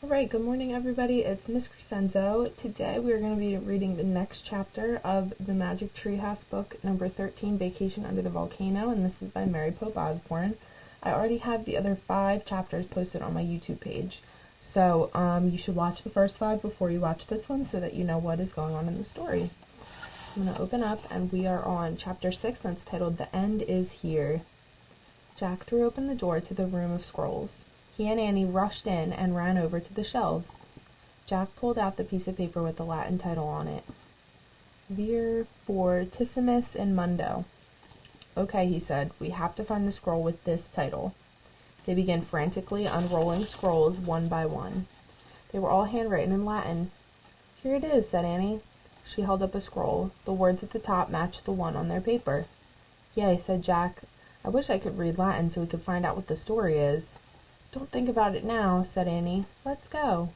Alright, good morning everybody, it's Miss Crescenzo. Today we are going to be reading the next chapter of the Magic Treehouse book, number 13, Vacation Under the Volcano, and this is by Mary Pope Osborne. I already have the other 5 chapters posted on my YouTube page, so you should watch the first 5 before you watch this one so that you know what is going on in the story. I'm going to open up and we are on chapter 6 and it's titled The End Is Here. Jack threw open the door to the room of scrolls. He and Annie rushed in and ran over to the shelves. Jack pulled out the piece of paper with the Latin title on it. Vir Fortissimus in Mundo. Okay, he said, we have to find the scroll with this title. They began frantically unrolling scrolls one by one. They were all handwritten in Latin. Here it is, said Annie. She held up a scroll. The words at the top matched the one on their paper. Yay, said Jack. I wish I could read Latin so we could find out what the story is. Don't think about it now, said Annie. Let's go.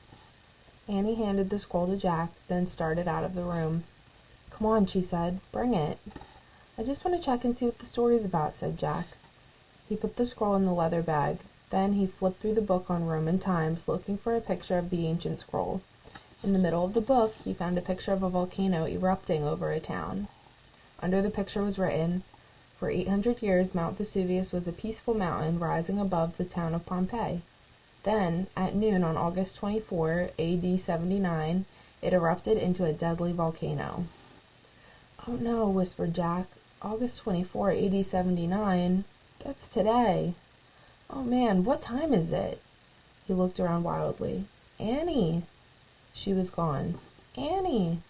Annie handed the scroll to Jack, then started out of the room. Come on, she said. Bring it. I just want to check and see what the story's about, said Jack. He put the scroll in the leather bag. Then he flipped through the book on Roman times, looking for a picture of the ancient scroll. In the middle of the book, he found a picture of a volcano erupting over a town. Under the picture was written, For 800 years, Mount Vesuvius was a peaceful mountain rising above the town of Pompeii. Then, at noon on August 24, AD 79, it erupted into a deadly volcano. Oh no, whispered Jack. August 24, AD 79? That's today. Oh man, what time is it? He looked around wildly. Annie! She was gone. Annie!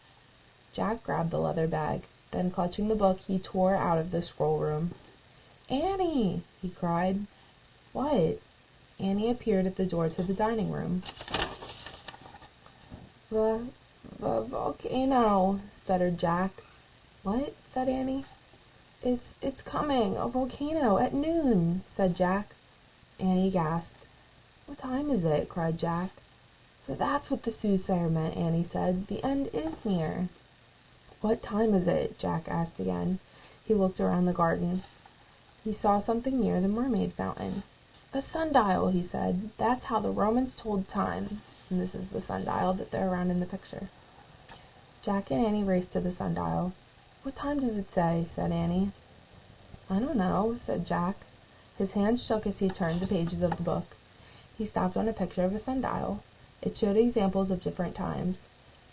Jack grabbed the leather bag. Then, clutching the book, he tore out of the scroll room. Annie! He cried. What? Annie appeared at the door to the dining room. The volcano, stuttered Jack. What? Said Annie. It's coming, a volcano, at noon, said Jack. Annie gasped. What time is it? Cried Jack. So that's what the soothsayer meant, Annie said. The end is near. What time is it? Jack asked again. He looked around the garden. He saw something near the mermaid fountain. A sundial, he said. That's how the Romans told time. And this is the sundial that they're around in the picture. Jack and Annie raced to the sundial. What time does it say? Said Annie. I don't know, said Jack. His hands shook as he turned the pages of the book. He stopped on a picture of a sundial. It showed examples of different times.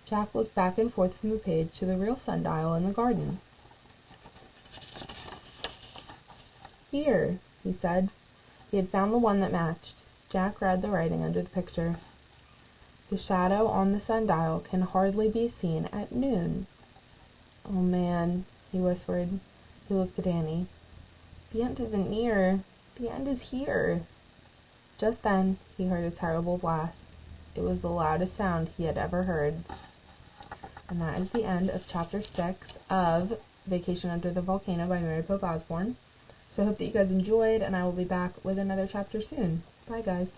Jack looked back and forth from the page to the real sundial in the garden. Here, he said. He had found the one that matched. Jack read the writing under the picture. The shadow on the sundial can hardly be seen at noon. Oh man, he whispered. He looked at Annie. The end isn't near. The end is here. Just then, he heard a terrible blast. It was the loudest sound he had ever heard. And that is the end of Chapter 6 of Vacation Under the Volcano by Mary Pope Osborne. So I hope that you guys enjoyed, and I will be back with another chapter soon. Bye, guys.